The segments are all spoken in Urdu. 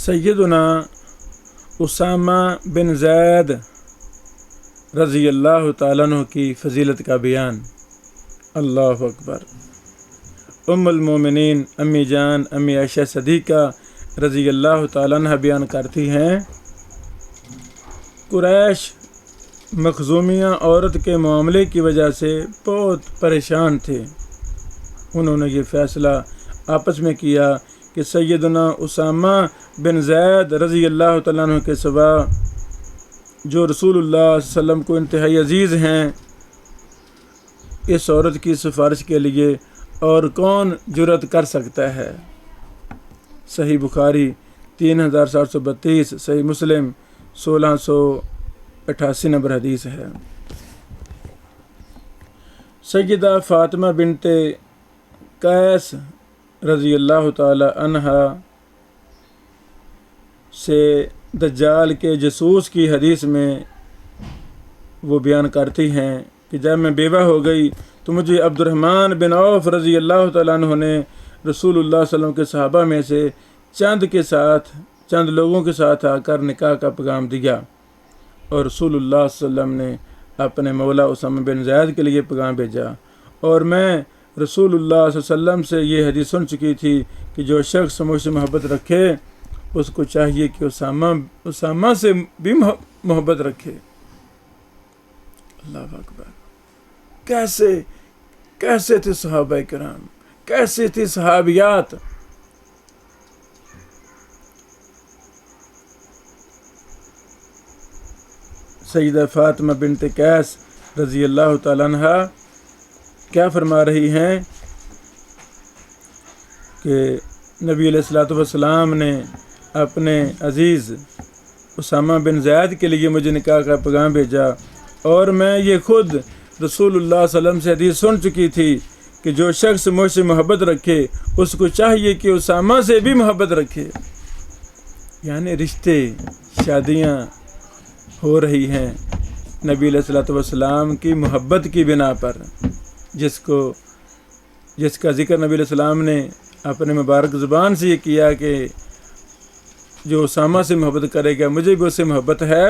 سیدنا اسامہ بن زید رضی اللہ تعالیٰ عنہ کی فضیلت کا بیان۔ اللہ اکبر۔ ام المومنین امی جان امی عائشہ صدیقہ رضی اللہ تعالیٰ عنہ بیان کرتی ہیں، قریش مخزومیہ عورت کے معاملے کی وجہ سے بہت پریشان تھے۔ انہوں نے یہ فیصلہ آپس میں کیا کہ سیدنا اسامہ بن زید رضی اللہ تعالیٰ عنہ کے سوا جو رسول اللہ صلی اللہ علیہ وسلم کو انتہائی عزیز ہیں، اس عورت کی سفارش کے لیے اور کون جرأت کر سکتا ہے؟ صحیح بخاری 3732، صحیح مسلم 1688 نمبر حدیث ہے۔ سیدہ فاطمہ بنت قیس رضی اللہ تعالی عنہا سے دجال کے جاسوس کی حدیث میں وہ بیان کرتی ہیں کہ جب میں بیوہ ہو گئی تو مجھے عبد الرحمن بن عوف رضی اللہ تعالیٰ عنہ نے رسول اللہ صلی اللہ علیہ وسلم کے صحابہ میں سے چند لوگوں کے ساتھ آ کر نکاح کا پیغام دیا، اور رسول اللہ صلی اللہ علیہ وسلم نے اپنے مولا اسامہ بن زید کے لیے پیغام بھیجا، اور میں رسول اللہ صلی اللہ علیہ وسلم سے یہ حدیث سن چکی تھی کہ جو شخص مجھ سے محبت رکھے اس کو چاہیے کہ اسامہ سے بھی محبت رکھے۔ اللہ اکبر۔ کیسے تھے صحابہ کرام، کیسے تھی صحابیات۔ سیدہ فاطمہ بنت قیس رضی اللہ تعالیٰ عنہ کیا فرما رہی ہیں کہ نبی علیہ الصلوۃ والسلام نے اپنے عزیز اسامہ بن زید کے لیے مجھے نکاح کا پیغام بھیجا، اور میں یہ خود رسول اللہ صلی اللہ علیہ وسلم سے حدیث سن چکی تھی کہ جو شخص مجھ سے محبت رکھے اس کو چاہیے کہ اسامہ سے بھی محبت رکھے۔ یعنی رشتے، شادیاں ہو رہی ہیں نبی علیہ الصلوۃ والسلام کی محبت کی بنا پر، جس کا ذکر نبی علیہ السلام نے اپنے مبارک زبان سے یہ کیا کہ جو اسامہ سے محبت کرے گا مجھے بھی اس سے محبت ہے،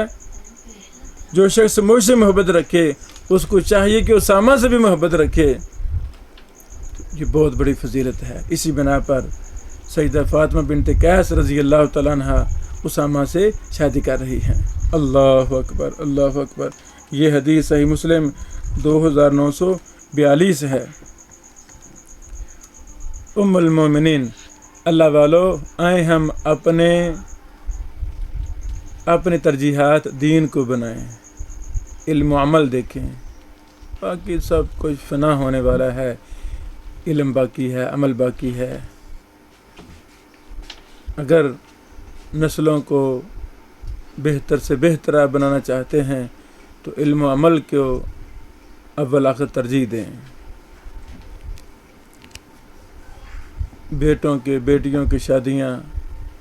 جو شخص مجھ سے محبت رکھے اس کو چاہیے کہ اسامہ سے بھی محبت رکھے۔ یہ بہت بڑی فضیلت ہے۔ اسی بنا پر سیدہ فاطمہ بنت قیس رضی اللہ تعالیٰ عنہ اسامہ سے شادی کر رہی ہیں۔ اللہ اکبر، اللہ اکبر۔ یہ حدیث صحیح مسلم 2942 ہے۔ ام المومنین، اللہ والو، آئیں ہم اپنے ترجیحات دین کو بنائیں، علم و عمل دیکھیں۔ باقی سب کچھ فنا ہونے والا ہے، علم باقی ہے، عمل باقی ہے۔ اگر نسلوں کو بہتر سے بہتر بنانا چاہتے ہیں تو علم و عمل کو اول آخر ترجیح دیں۔ بیٹیوں کی شادیاں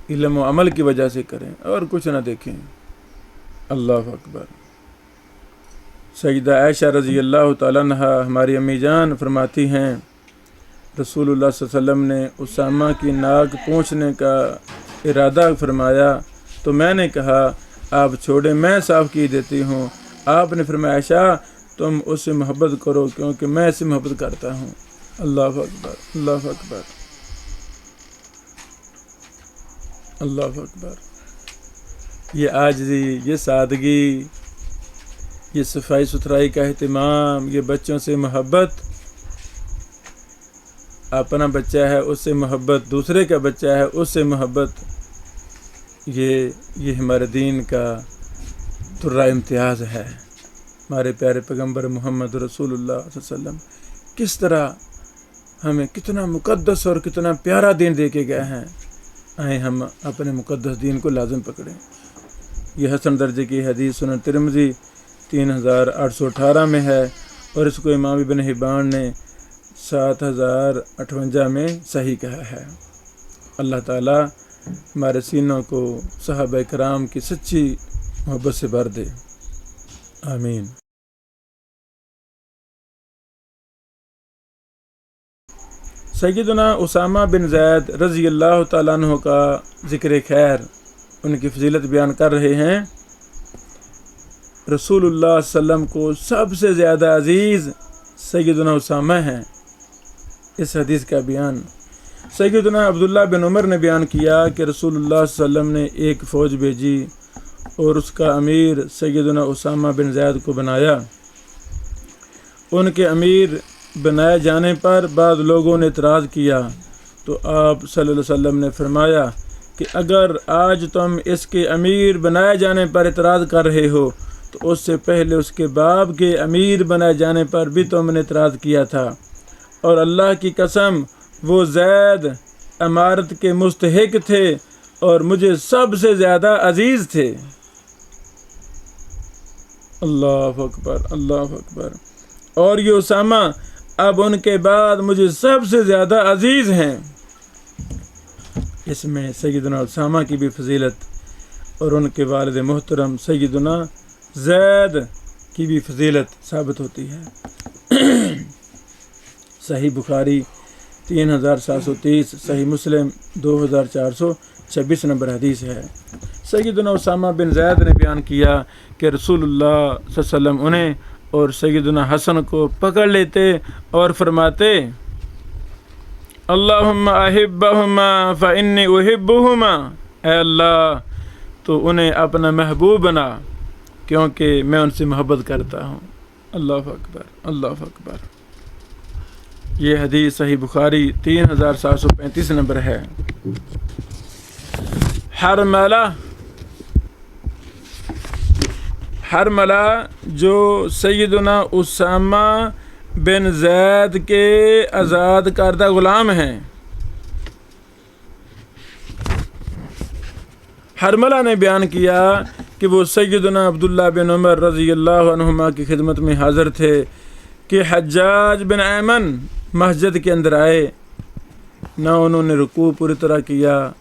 علم و عمل کی وجہ سے کریں اور کچھ نہ دیکھیں۔ اللہ اکبر۔ سیدہ عائشہ رضی اللہ تعالیٰ عنہ ہماری امی جان فرماتی ہیں، رسول اللہ صلی اللہ علیہ وسلم نے اسامہ کی ناک پونچھنے کا ارادہ فرمایا تو میں نے کہا آپ چھوڑیں، میں صاف کی دیتی ہوں۔ آپ نے فرمایا عائشہ تم اس سے محبت کرو کیونکہ میں اس سے محبت کرتا ہوں۔ اللہ اکبر، اللہ اکبر، اللہ اکبر۔ یہ عاجزی، یہ سادگی، یہ صفائی ستھرائی کا اہتمام، یہ بچوں سے محبت، اپنا بچہ ہے اس سے محبت، دوسرے کا بچہ ہے اس سے محبت، یہ ہمارے دین کا درہ امتیاز ہے۔ ہمارے پیارے پیغمبر محمد رسول اللہ صلی اللہ علیہ وسلم کس طرح ہمیں کتنا مقدس اور کتنا پیارا دین دے کے گئے ہیں۔ آئیں ہم اپنے مقدس دین کو لازم پکڑیں۔ یہ حسن درجے کی حدیث سنن ترمذی 3818 میں ہے، اور اس کو امام ابن حبان نے 7058 میں صحیح کہا ہے۔ اللہ تعالیٰ ہمارے سینوں کو صحابہ کرام کی سچی محبت سے بھر دے، آمین۔ سیدنا اسامہ بن زید رضی اللہ تعالیٰ عنہ کا ذکر خیر۔ ان کی فضیلت بیان کر رہے ہیں۔ رسول اللہ صلی اللہ علیہ وسلم کو سب سے زیادہ عزیز سیدنا اسامہ ہیں۔ اس حدیث کا بیان سیدنا عبداللہ بن عمر نے بیان کیا کہ رسول اللہ صلی اللہ علیہ وسلم نے ایک فوج بھیجی اور اس کا امیر سیدنا اسامہ بن زید کو بنایا۔ ان کے امیر بنائے جانے پر بعض لوگوں نے اعتراض کیا تو آپ صلی اللہ علیہ وسلم نے فرمایا کہ اگر آج تم اس کے امیر بنائے جانے پر اعتراض کر رہے ہو تو اس سے پہلے اس کے باپ کے امیر بنائے جانے پر بھی تم نے اعتراض کیا تھا، اور اللہ کی قسم وہ زید امارت کے مستحق تھے اور مجھے سب سے زیادہ عزیز تھے۔ اللہ اکبر، اللہ اکبر۔ اور یہ اسامہ اب ان کے بعد مجھے سب سے زیادہ عزیز ہیں۔ اس میں سیدنا اسامہ کی بھی فضیلت اور ان کے والد محترم سیدنا زید کی بھی فضیلت ثابت ہوتی ہے۔ صحیح بخاری 3730، صحیح مسلم 2426 نمبر حدیث ہے۔ سیدنا اسامہ بن زید نے بیان کیا کہ رسول اللہ صلی اللہ علیہ وسلم انہیں اور سیدنا حسن کو پکڑ لیتے اور فرماتے اللہم احبہما فانی احبہما، اے اللہ تو انہیں اپنا محبوب بنا کیونکہ میں ان سے محبت کرتا ہوں۔ اللہ اکبر، اللہ اکبر۔ یہ حدیث صحیح بخاری 3735 نمبر ہے۔ حرملہ جو سیدنا اسامہ بن زید کے آزاد کردہ غلام ہیں۔ حرملہ نے بیان کیا کہ وہ سیدنا عبداللہ بن عمر رضی اللہ عنہما کی خدمت میں حاضر تھے کہ حجاج بن ایمن مسجد کے اندر آئے، نہ انہوں نے رکوع پوری طرح کیا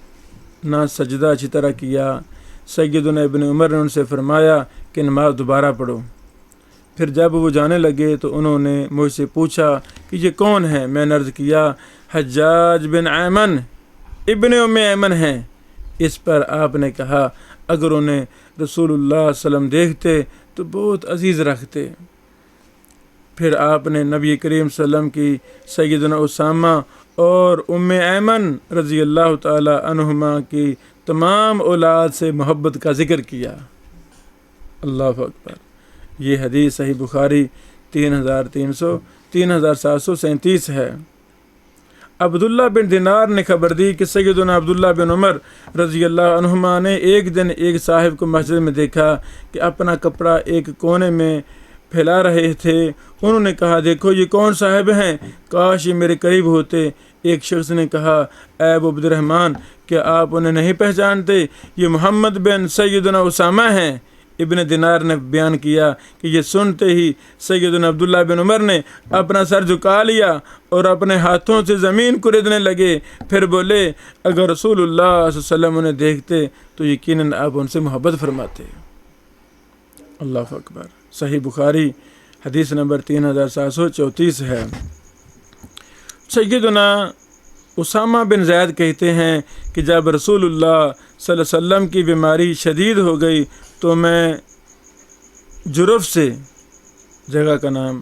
نہ سجدہ اچھی طرح کیا۔ سیدنا ابن عمر نے ان سے فرمایا کہ نماز دوبارہ پڑھو۔ پھر جب وہ جانے لگے تو انہوں نے مجھ سے پوچھا کہ یہ کون ہے؟ میں نے عرض کیا حجاج بن ایمن ابن ام ایمن ہیں۔ اس پر آپ نے کہا اگر انہیں رسول اللہ صلی اللہ علیہ وسلم دیکھتے تو بہت عزیز رکھتے۔ پھر آپ نے نبی کریم صلی اللہ علیہ وسلم کی سیدنا اسامہ اور ام ایمن رضی اللہ تعالی عنہما کی تمام اولاد سے محبت کا ذکر کیا۔ اللہ اکبر۔ یہ حدیث صحیح بخاری 3737 ہے۔ عبداللہ بن دینار نے خبر دی کہ سیدنا عبداللہ بن عمر رضی اللہ عنہما نے ایک دن ایک صاحب کو مسجد میں دیکھا کہ اپنا کپڑا ایک کونے میں پھیلا رہے تھے۔ انہوں نے کہا دیکھو یہ کون صاحب ہیں، کاش یہ میرے قریب ہوتے۔ ایک شخص نے کہا اے ابو عبد الرحمن کیا آپ انہیں نہیں پہچانتے؟ یہ محمد بن سیدنا اسامہ ہیں۔ ابن دینار نے بیان کیا کہ یہ سنتے ہی سیدنا عبداللہ بن عمر نے اپنا سر جھکا لیا اور اپنے ہاتھوں سے زمین کریدنے لگے۔ پھر بولے اگر رسول اللہ صلی اللہ علیہ وسلم انہیں دیکھتے تو یقیناً آپ ان سے محبت فرماتے۔ اللہ اکبر۔ صحیح بخاری حدیث نمبر 3734 ہے۔ سیدنا اسامہ بن زید کہتے ہیں کہ جب رسول اللہ صلی اللہ علیہ وسلم کی بیماری شدید ہو گئی تو میں جرف سے، جگہ کا نام،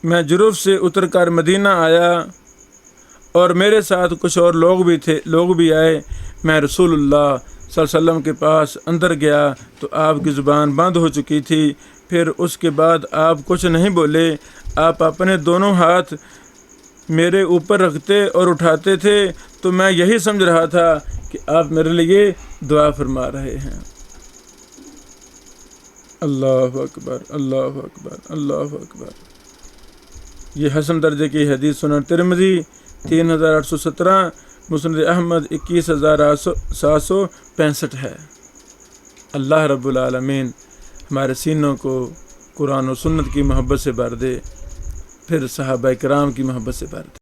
میں جرف سے اتر کر مدینہ آیا اور میرے ساتھ کچھ اور لوگ بھی آئے۔ میں رسول اللہ صلی اللہ علیہ وسلم کے پاس اندر گیا تو آپ کی زبان بند ہو چکی تھی۔ پھر اس کے بعد آپ کچھ نہیں بولے۔ آپ اپنے دونوں ہاتھ میرے اوپر رکھتے اور اٹھاتے تھے تو میں یہی سمجھ رہا تھا کہ آپ میرے لیے دعا فرما رہے ہیں۔ اللہ اکبر، اللہ اکبر، اللہ اکبر۔ یہ حسن درجے کی حدیث سنن ترمذی 3817، مسند احمد 21765 ہے۔ اللہ رب العالمین ہمارے سینوں کو قرآن و سنت کی محبت سے بھر دے، پھر صحابہ کرام کی محبت سے بھر دے۔